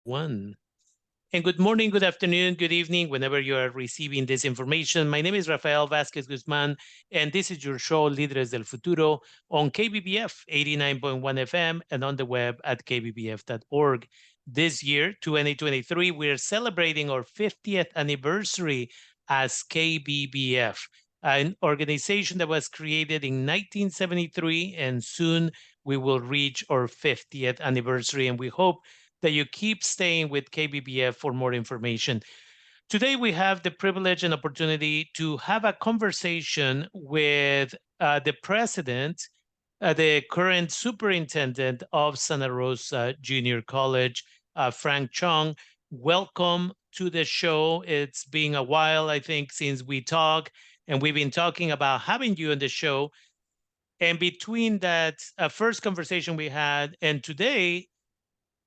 One. And good morning, good afternoon, good evening, whenever you are receiving this information. My name is Rafael Vasquez Guzman, and this is your show, Líderes del Futuro, on KBBF 89.1 FM and on the web at kbbf.org. This year, 2023, we're celebrating our 50th anniversary as KBBF, an organization that was created in 1973, and soon we will reach our 50th anniversary, and we hope that you keep staying with KBBF for more information. Today, we have the privilege and opportunity to have a conversation with the president, the current superintendent of Santa Rosa Junior College, Frank Chong. Welcome to the show. It's been a while, I think, since we talked, and we've been talking about having you on the show. And between that first conversation we had and today,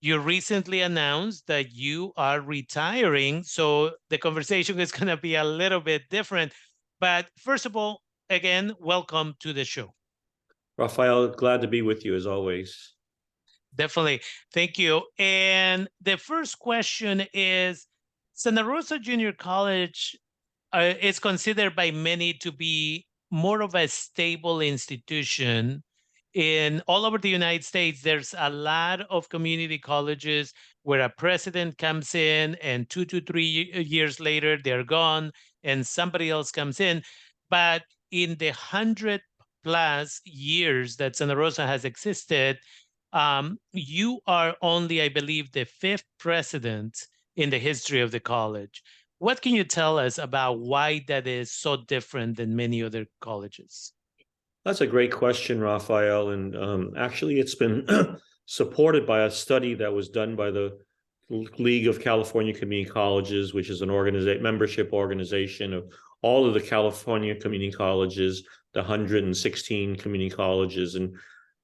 you recently announced that you are retiring, so the conversation is going to be a little bit different. But first of all, again, welcome to the show. Rafael, glad to be with you as always. Definitely. Thank you. And the first question is, Santa Rosa Junior College is considered by many to be more of a stable institution. In all over the United States, there's a lot of community colleges where a president comes in and 2 to 3 years later, they're gone and somebody else comes in. But in the 100+ years that Santa Rosa has existed, you are only, I believe, the 5th president in the history of the college. What can you tell us about why that is so different than many other colleges? That's a great question, Rafael. And actually, it's been supported by a study that was done by the League of California Community Colleges, which is an membership organization of all of the California community colleges, the 116 community colleges. And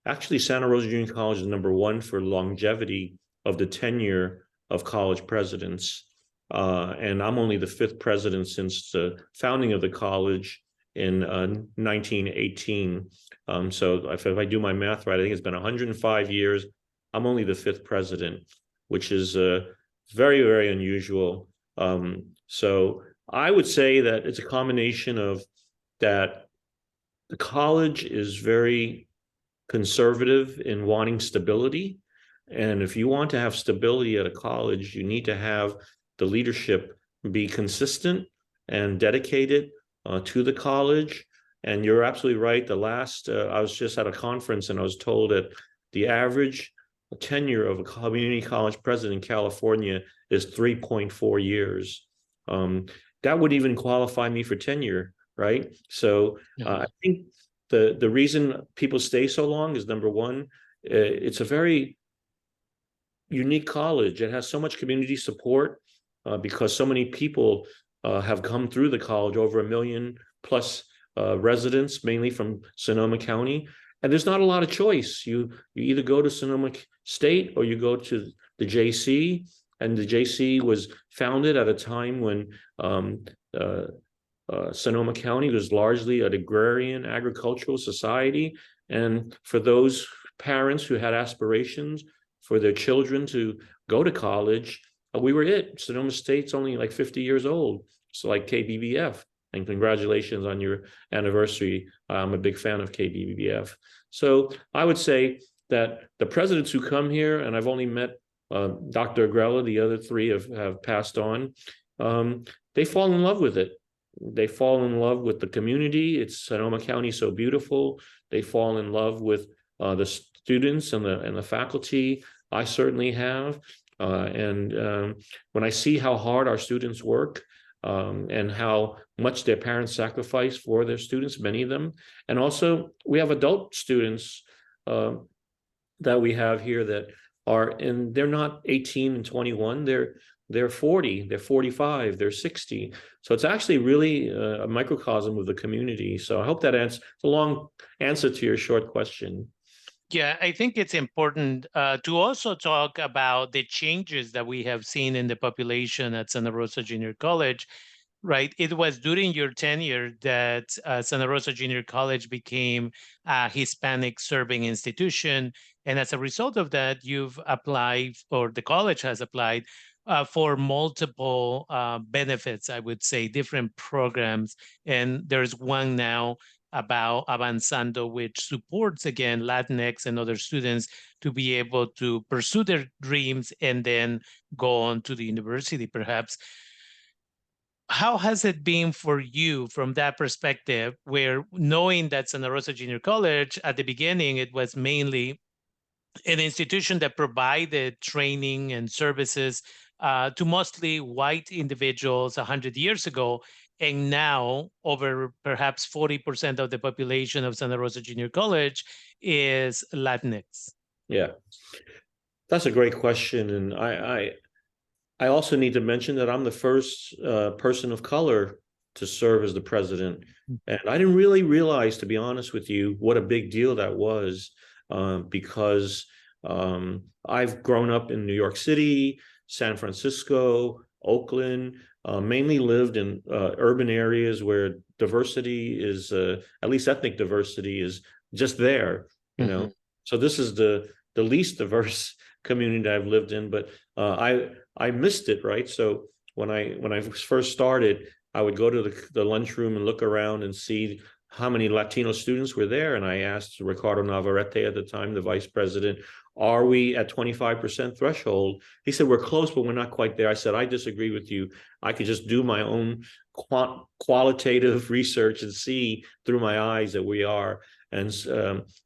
actually, Santa Rosa Junior College is #1 for longevity of the tenure of college presidents. And I'm only the 5th president since the founding of the college in 1918. So if I do my math right, I think it's been 105 years. I'm only the 5th president, which is very, very unusual. So I would say that it's a combination of that the college is very conservative in wanting stability. And if you want to have stability at a college, you need to have the leadership be consistent and dedicated to the college. And you're absolutely right. I was just at a conference and I was told that the average tenure of a community college president in California is 3.4 years. That would even qualify me for tenure, right? So I think the reason people stay so long is, #1, it's a very unique college. It has so much community support because so many people have come through the college, over 1 million+ residents, mainly from Sonoma County. And there's not a lot of choice. You either go to Sonoma State or you go to the JC. And the JC was founded at a time when Sonoma County was largely an agrarian agricultural society. And for those parents who had aspirations for their children to go to college, we were it. Sonoma State's only like 50 years old. So like KBBF. And congratulations on your anniversary. I'm a big fan of KBBF. So I would say that the presidents who come here, and I've only met Dr. Agrella, the other 3 have passed on, they fall in love with it. They fall in love with the community. It's Sonoma County, so beautiful. They fall in love with the students and the faculty. I certainly have. And when I see how hard our students work and how much their parents sacrifice for their students, many of them, and also we have adult students that we have here that are, and they're not 18 and 21, they're 40, they're 45, they're 60. So it's actually really a microcosm of the community. So I hope that answers. It's a long answer to your short question. Yeah, I think it's important to also talk about the changes that we have seen in the population at Santa Rosa Junior College, right? It was during your tenure that Santa Rosa Junior College became a Hispanic serving institution, And as a result of that, you've applied, or the college has applied, for multiple benefits, I would say, different programs. And there's one now about Avanzando, which supports, again, Latinx and other students to be able to pursue their dreams and then go on to the university, perhaps. How has it been for you from that perspective, where knowing that Santa Rosa Junior College, at the beginning, it was mainly an institution that provided training and services to mostly white individuals 100 years ago, and now over perhaps 40% of the population of Santa Rosa Junior College is Latinx? Yeah, that's a great question. And I also need to mention that I'm the first person of color to serve as the president. And I didn't really realize, to be honest with you, what a big deal that was, because I've grown up in New York City, San Francisco, Oakland, mainly lived in urban areas where diversity is, at least ethnic diversity, is just there, you know. So this is the least diverse community that I've lived in, but I missed it, right? So when I first started, I would go to the lunchroom and look around and see how many Latino students were there. And I asked Ricardo Navarrete at the time, the vice president, are we at 25% threshold? He said, we're close, but we're not quite there. I said, I disagree with you. I could just do my own qualitative research and see through my eyes that we are. And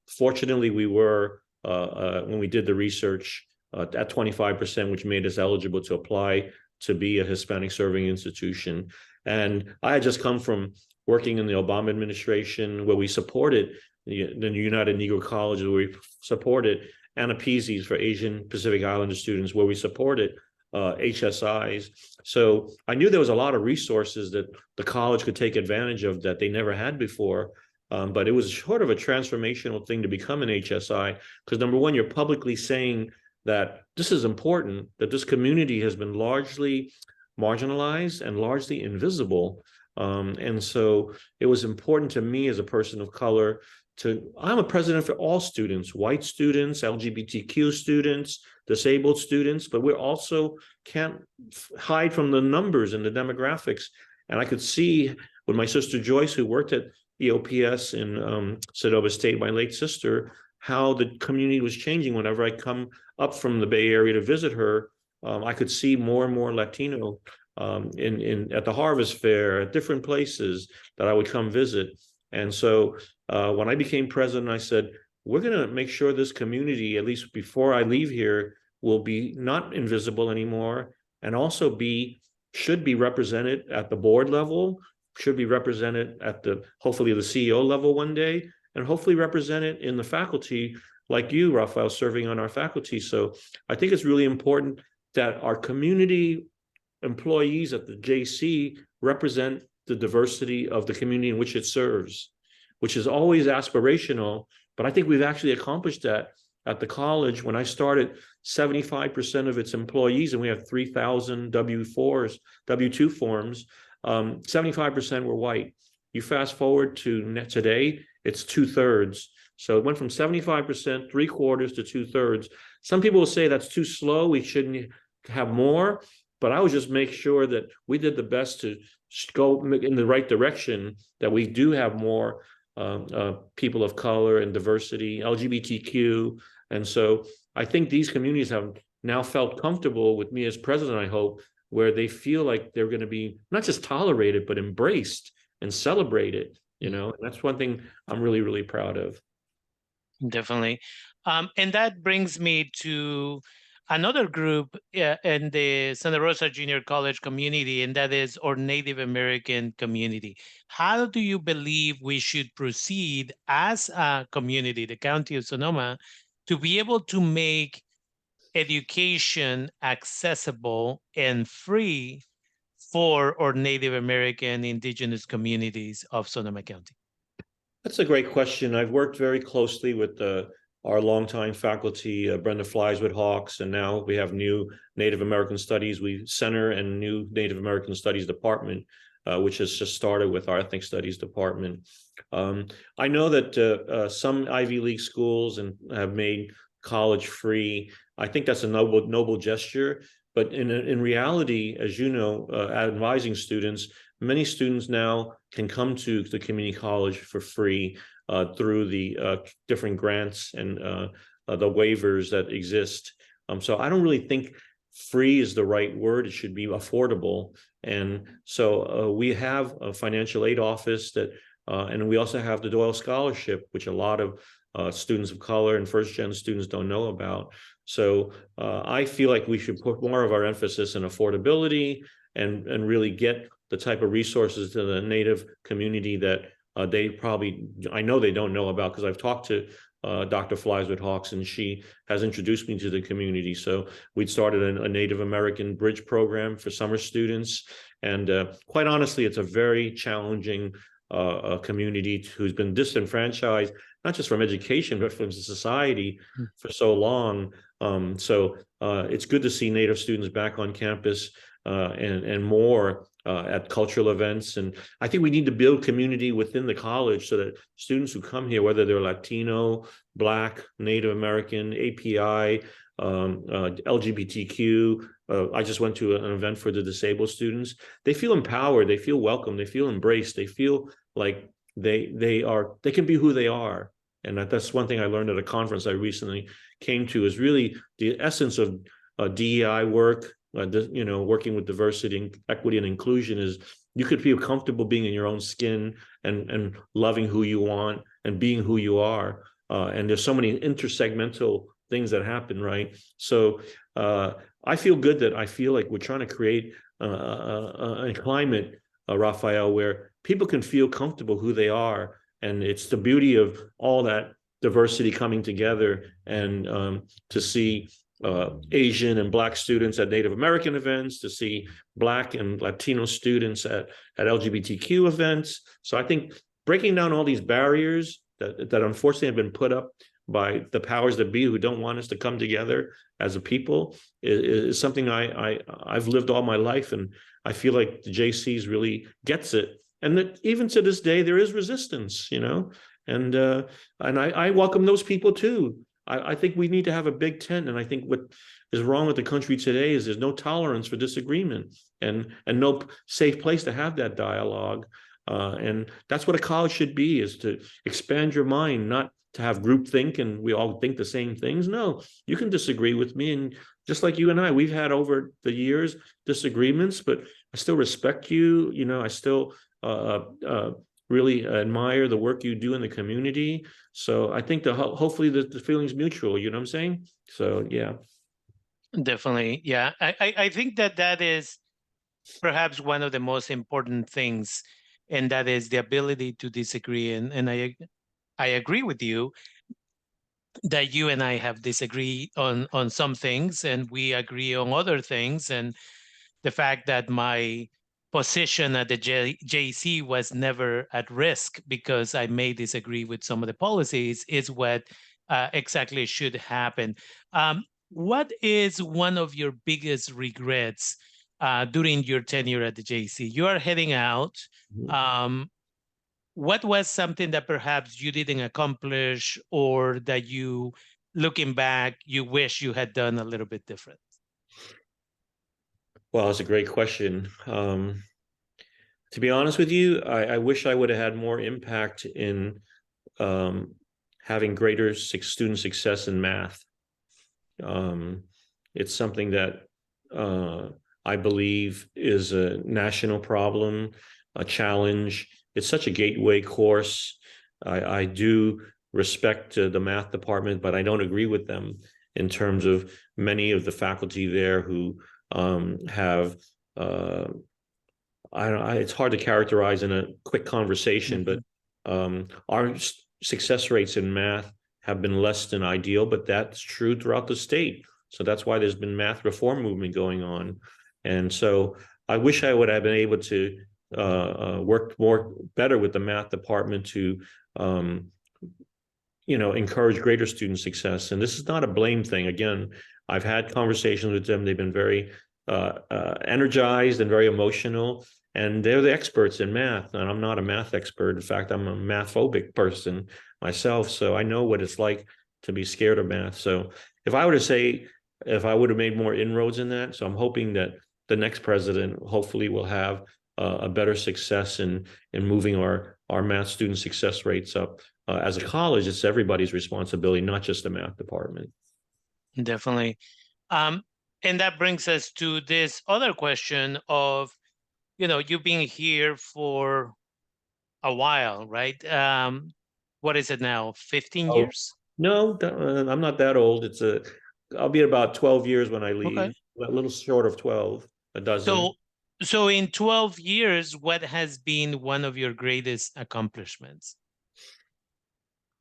fortunately, we were, when we did the research, at 25%, which made us eligible to apply to be a Hispanic serving institution. And I had just come from working in the Obama administration, where we supported the United Negro College, where we supported ANAPESIs for Asian Pacific Islander students, where we supported HSIs. So I knew there was a lot of resources that the college could take advantage of that they never had before. But it was sort of a transformational thing to become an HSI, because number one, you're publicly saying that this is important, that this community has been largely marginalized and largely invisible. And so it was important to me as a person of color I'm a president for all students, white students, LGBTQ students, disabled students, but we also can't hide from the numbers and the demographics. And I could see with my sister Joyce, who worked at EOPS in Sedova State, my late sister, how the community was changing. Whenever I come up from the Bay Area to visit her, I could see more and more Latino at the Harvest Fair, at different places that I would come visit. And so when I became president, I said, we're going to make sure this community, at least before I leave here, will be not invisible anymore, and also should be represented at the board level, should be represented at hopefully the CEO level one day, and hopefully represented in the faculty, like you, Rafael, serving on our faculty. So I think it's really important that our community employees at the JC represent the diversity of the community in which it serves, which is always aspirational. But I think we've actually accomplished that at the college. When I started, 75% of its employees, and we have 3,000 W-2 forms, 75% were white. You fast forward to today, it's 2/3. So it went from 75%, 3/4 to 2/3. Some people will say that's too slow, we shouldn't have more, but I would just make sure that we did the best to go in the right direction, that we do have more people of color and diversity, LGBTQ. And so I think these communities have now felt comfortable with me as president, I hope, where they feel like they're going to be not just tolerated, but embraced and celebrated, and that's one thing I'm really, really proud of. Definitely. And that brings me to another group in the Santa Rosa Junior College community, and that is our Native American community. How do you believe we should proceed as a community, the County of Sonoma, to be able to make education accessible and free for our Native American indigenous communities of Sonoma County? That's a great question. I've worked very closely with our longtime faculty, Brenda Flies with Hawks, and now we have new Native American Studies Center and new Native American Studies Department, which has just started with our Ethnic Studies Department. I know that some Ivy League schools have made college free. I think that's a noble gesture. But in reality, as you know, advising students, many students now can come to the community college for free through the different grants and the waivers that exist. So I don't really think free is the right word. It should be affordable. And so we have a financial aid office that, and we also have the Doyle Scholarship, which a lot of students of color and first-gen students don't know about. So I feel like we should put more of our emphasis in affordability and really get the type of resources to the Native community that they probably, I know they don't know about, because I've talked to Dr. Flies with Hawks, and she has introduced me to the community. So we'd started a Native American bridge program for summer students. And quite honestly, it's a very challenging community who's been disenfranchised, not just from education, but from society for so long. So it's good to see Native students back on campus and more at cultural events. And I think we need to build community within the college so that students who come here, whether they're Latino, Black, Native American, API, LGBTQ, I just went to an event for the disabled students. They feel empowered, they feel welcome, they feel embraced, they feel like they can be who they are. And that's one thing I learned at a conference I recently came to, is really the essence of DEI work, working with diversity and equity and inclusion, is you could feel comfortable being in your own skin and loving who you want and being who you are. And there's so many intersegmental things that happen, right? So I feel good that I feel like we're trying to create a climate, Raphael, where people can feel comfortable who they are. And it's the beauty of all that diversity coming together, and to see Asian and Black students at Native American events, to see Black and Latino students at LGBTQ events. So I think breaking down all these barriers that unfortunately have been put up by the powers that be, who don't want us to come together as a people, is something I've lived all my life, and I feel like the JCs really gets it. And that even to this day, there is resistance, and I welcome those people too. I think we need to have a big tent, and I think what is wrong with the country today is there's no tolerance for disagreement, and no safe place to have that dialogue. And that's what a college should be, is to expand your mind, not to have groupthink and we all think the same things. No, you can disagree with me, and just like you and I, we've had over the years disagreements, but I still respect you. I still really admire the work you do in the community. So I think hopefully the feeling's mutual, you know what I'm saying? So yeah. Definitely. Yeah. I think that is perhaps one of the most important things, and that is the ability to disagree. And I agree with you that you and I have disagreed on some things, and we agree on other things. And the fact that my position at the JC was never at risk because I may disagree with some of the policies is what exactly should happen. What is one of your biggest regrets during your tenure at the JC? You are heading out. What was something that perhaps you didn't accomplish, or that you, looking back, you wish you had done a little bit different? Well, that's a great question. To be honest with you, I wish I would have had more impact in having greater student success in math. It's something that I believe is a national problem, a challenge. It's such a gateway course. I do respect the math department, but I don't agree with them in terms of many of the faculty there who have it's hard to characterize in a quick conversation, but our success rates in math have been less than ideal, but that's true throughout the state. So that's why there's been math reform movement going on. And so I wish I would have been able to work better with the math department to encourage greater student success. And this is not a blame thing. Again, I've had conversations with them. They've been very energized and very emotional, and they're the experts in math. And I'm not a math expert. In fact, I'm a math phobic person myself. So I know what it's like to be scared of math. So if I were to say, if I would have made more inroads in that, so I'm hoping that the next president hopefully will have a better success in moving our math student success rates up. As a college, it's everybody's responsibility, not just the math department. Definitely. And that brings us to this other question of, you've been here for a while, right? What is it now? 15 Oh, years? no, I'm not that old. I'll be about 12 years when I leave, Okay. a little short of 12, a dozen. So, so in 12 years, what has been one of your greatest accomplishments?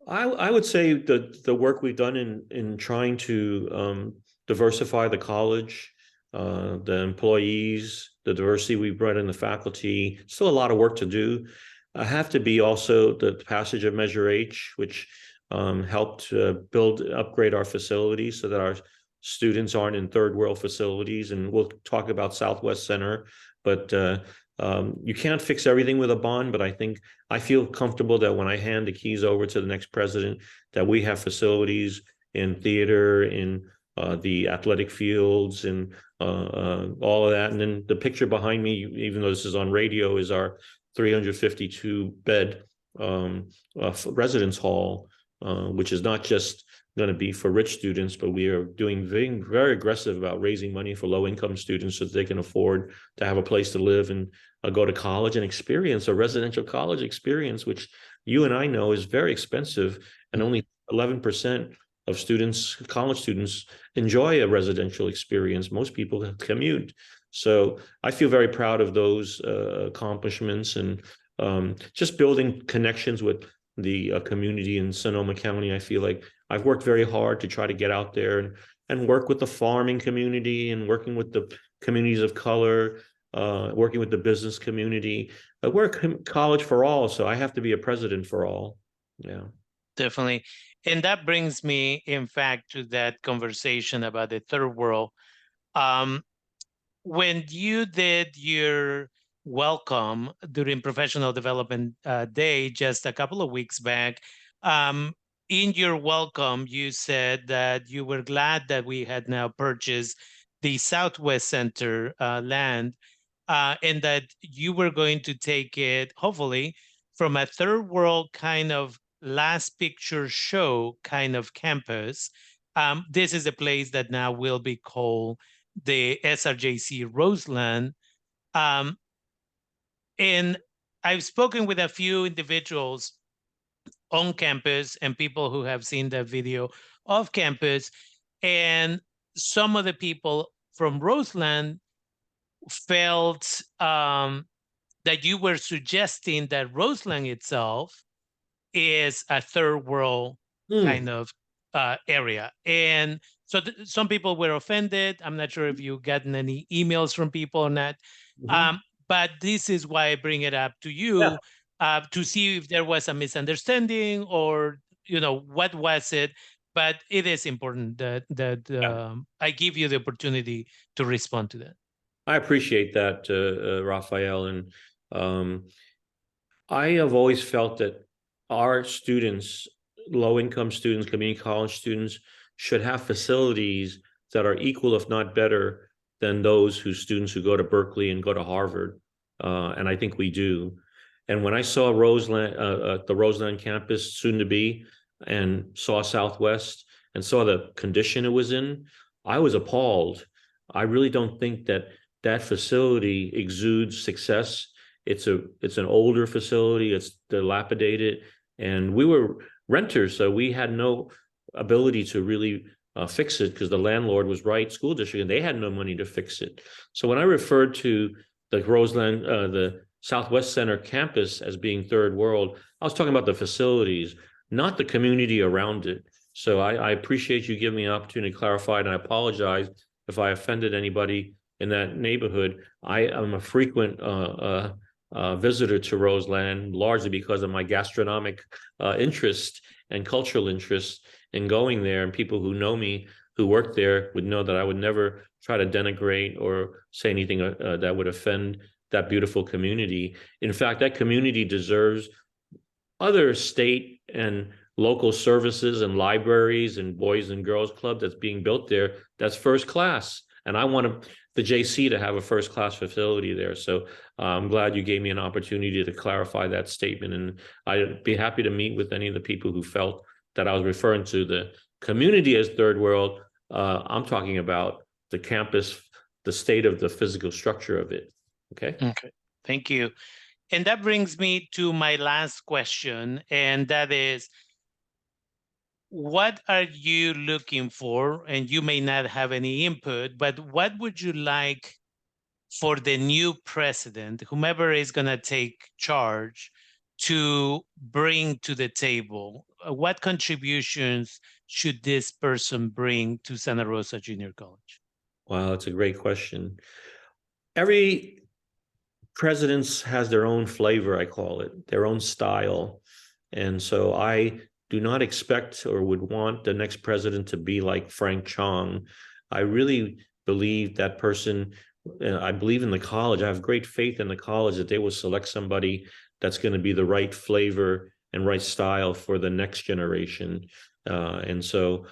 I would say the work we've done in trying to diversify the college, the employees, the diversity we brought in the faculty. Still a lot of work to do. I have to be also the passage of Measure H, which helped upgrade our facilities so that our students aren't in third world facilities. And we'll talk about Southwest Center, but you can't fix everything with a bond. But I feel comfortable that when I hand the keys over to the next president, that we have facilities in theater, in the athletic fields, and all of that. And then the picture behind me, even though this is on radio, is our 352 bed residence hall, which is not just going to be for rich students, but we are doing very aggressive about raising money for low income students so that they can afford to have a place to live and go to college and experience a residential college experience, which you and I know is very expensive, and only 11% of students, college students, enjoy a residential experience. Most people commute. So I feel very proud of those accomplishments, and just building connections with the community in Sonoma County. I feel like I've worked very hard to try to get out there and work with the farming community and working with the communities of color, working with the business community. We're a college for all, so I have to be a president for all. Yeah. Definitely. And that brings me, in fact, to that conversation about the third world. When you did your welcome during Professional Development Day just a couple of weeks back, in your welcome, you said that you were glad that we had now purchased the Southwest Center land, and that you were going to take it, hopefully, from a third world kind of last picture show kind of campus. This is a place that now will be called the SRJC Roseland. And I've spoken with a few individuals on campus and people who have seen the video off campus. And some of the people from Roseland felt that you were suggesting that Roseland itself is a third world kind of area. And so some people were offended. I'm not sure if you've gotten any emails from people on that. But this is why I bring it up to you, to see if there was a misunderstanding or, what was it. But it is important that I give you the opportunity to respond to that. I appreciate that, Raphael. And I have always felt that our students, low-income students, community college students, should have facilities that are equal, if not better, than those students who go to Berkeley and go to Harvard. And I think we do. And when I saw Roseland, the Roseland campus, soon to be, and saw Southwest and saw the condition it was in, I was appalled. I really don't think that facility exudes success. It's an older facility. It's dilapidated, and we were renters, so we had no ability to really fix it because the landlord was right, school district, and they had no money to fix it. So when I referred to the Roseland, the Southwest Center campus as being third world, I was talking about the facilities, not the community around it. So I appreciate you giving me an opportunity to clarify, and I apologize if I offended anybody in that neighborhood. I am a frequent visitor to Roseland, largely because of my gastronomic interest and cultural interest in going there. And people who know me, who work there, would know that I would never try to denigrate or say anything that would offend that beautiful community. In fact, that community deserves other state and local services and libraries and Boys and Girls Club that's being built there, that's first class. And I want the JC to have a first class facility there. So I'm glad you gave me an opportunity to clarify that statement. And I'd be happy to meet with any of the people who felt that I was referring to the community as third world. I'm talking about the campus, the state of the physical structure of it. Okay. Okay. Thank you. And that brings me to my last question, and that is, what are you looking for? And you may not have any input, but what would you like for the new president, whomever is going to take charge, to bring to the table? What contributions should this person bring to Santa Rosa Junior College? Wow, that's a great question. Every presidents has their own flavor, I call it, their own style. And so I do not expect or would want the next president to be like Frank Chong. I really believe that person, I believe in the college. I have great faith in the college that they will select somebody that's going to be the right flavor and right style for the next generation. And so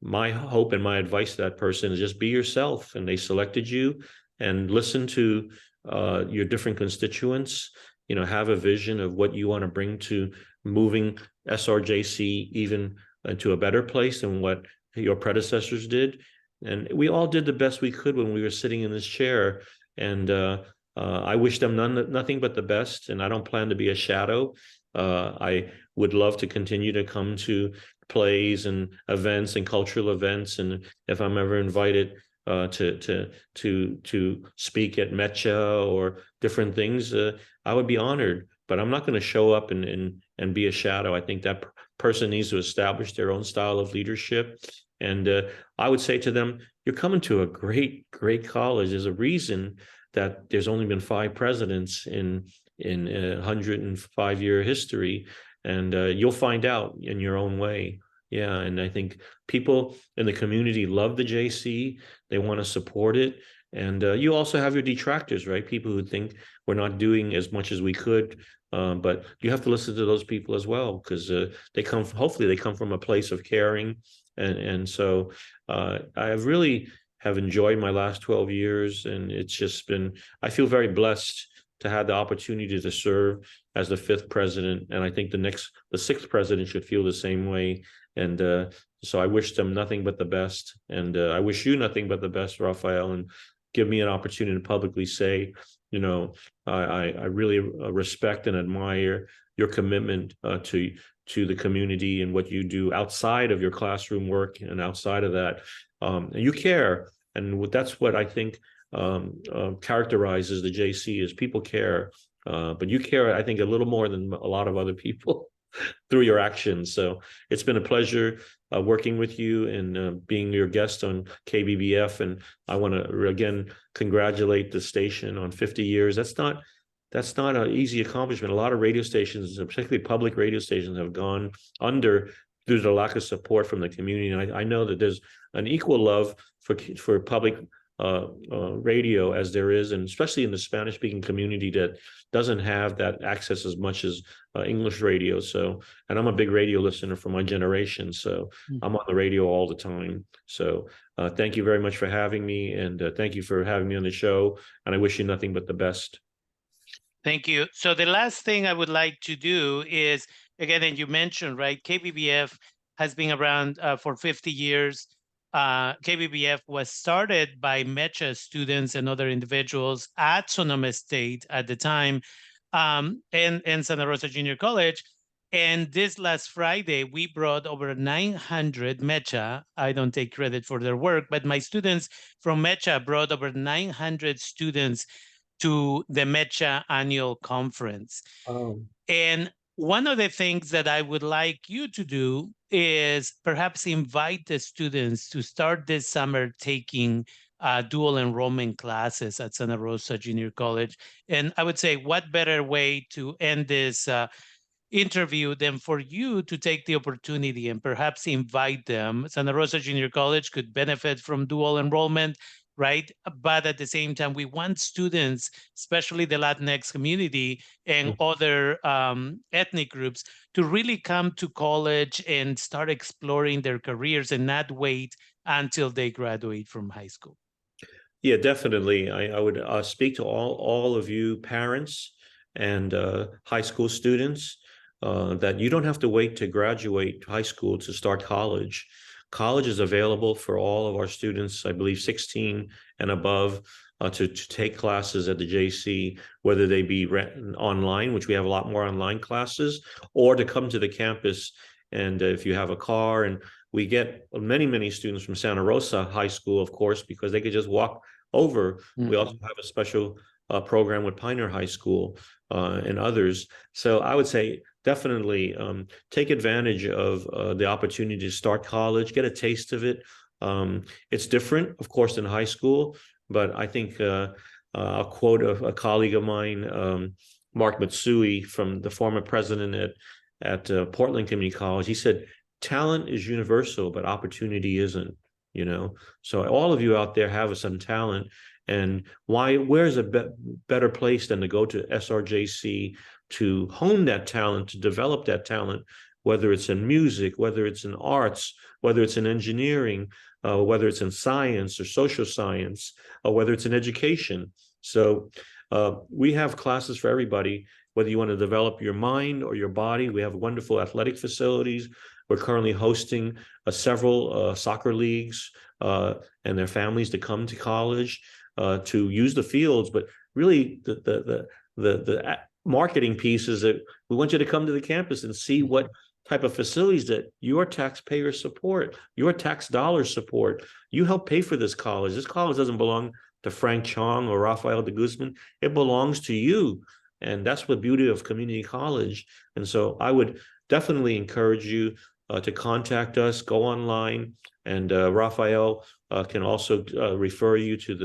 my hope and my advice to that person is just be yourself. And they selected you, and listen to your different constituents, have a vision of what you want to bring to moving SRJC even to a better place than what your predecessors did. And we all did the best we could when we were sitting in this chair. And I wish them nothing but the best. And I don't plan to be a shadow. I would love to continue to come to plays and events and cultural events. And if I'm ever invited to speak at Mecha or different things, I would be honored. But I'm not going to show up and be a shadow. I think that person needs to establish their own style of leadership. And I would say to them, you're coming to a great college. There's a reason that there's only been 5 presidents in 105-year history, and you'll find out in your own way. Yeah, and I think people in the community love the JC. They want to support it. And you also have your detractors, right? People who think we're not doing as much as we could. But you have to listen to those people as well, because hopefully they come from a place of caring. And so I really have enjoyed my last 12 years. And it's just been, I feel very blessed to have the opportunity to serve as the 5th president. And I think the 6th president should feel the same way. And so I wish them nothing but the best. And I wish you nothing but the best, Raphael, and give me an opportunity to publicly say, I really respect and admire your commitment to the community and what you do outside of your classroom work and outside of that. You care. And that's what I think characterizes the JC, is people care. But you care, I think, a little more than a lot of other people through your actions. So it's been a pleasure working with you and being your guest on KBBF. And I want to again congratulate the station on 50 years. That's not an easy accomplishment. A lot of radio stations, particularly public radio stations, have gone under due to the lack of support from the community. And I know that there's an equal love for public radio as there is, and especially in the Spanish-speaking community that doesn't have that access as much as English radio. So, and I'm a big radio listener for my generation, so I'm on the radio all the time. So thank you very much for having me, and thank you for having me on the show, and I wish you nothing but the best. Thank you. So the last thing I would like to do is, again, and you mentioned, right, KBBF has been around for 50 years. KBBF was started by Mecha students and other individuals at Sonoma State at the time, and Santa Rosa Junior College. And this last Friday, we brought over 900 Mecha. I don't take credit for their work, but my students from Mecha brought over 900 students to the Mecha annual conference. And one of the things that I would like you to do is perhaps invite the students to start this summer taking dual enrollment classes at Santa Rosa Junior College. And I would say, what better way to end this interview than for you to take the opportunity and perhaps invite them. Santa Rosa Junior College could benefit from dual enrollment. right? But at the same time, we want students, especially the Latinx community and other ethnic groups, to really come to college and start exploring their careers and not wait until they graduate from high school. Yeah, definitely. I would speak to all of you parents and high school students that you don't have to wait to graduate high school to start college. College is available for all of our students, I believe 16 and above, to take classes at the JC, whether they be online, which we have a lot more online classes, or to come to the campus. And if you have a car, and we get many students from Santa Rosa High School, of course, because they could just walk over. We also have a special program with Pioneer High School and others. So I would say definitely take advantage of the opportunity to start college, get a taste of it. It's different, of course, than high school, but I think I'll quote a colleague of mine, Mark Matsui, from the former president at Portland Community College. He said, talent is universal, but opportunity isn't, you know? So all of you out there have some talent, and where's a better place than to go to SRJC to hone that talent, to develop that talent, whether it's in music, whether it's in arts, whether it's in engineering, whether it's in science or social science, or whether it's in education. So we have classes for everybody, whether you want to develop your mind or your body. We have wonderful athletic facilities. We're currently hosting several soccer leagues and their families to come to college to use the fields. But really, the marketing piece is that we want you to come to the campus and see what type of facilities that your taxpayers support, your tax dollars support. You help pay for this college. This college doesn't belong to Frank Chong or Rafael de Guzman. It belongs to you. And that's the beauty of community college. And so I would definitely encourage you to contact us, go online, and Rafael can also refer you to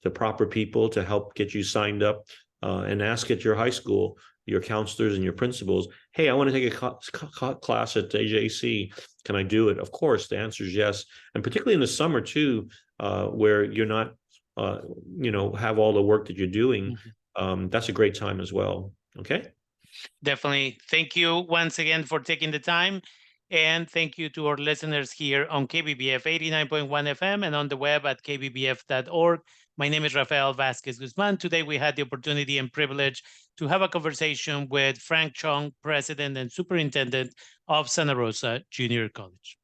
the proper people to help get you signed up, and ask at your high school, your counselors and your principals, hey, I want to take a class at AJC. Can I do it? Of course, the answer is yes. And particularly in the summer too, where you're not, have all the work that you're doing, that's a great time as well. Okay. Definitely. Thank you once again for taking the time. And thank you to our listeners here on KBBF 89.1 FM and on the web at kbbf.org. My name is Rafael Vasquez Guzman. Today we had the opportunity and privilege to have a conversation with Frank Chong, President and Superintendent of Santa Rosa Junior College.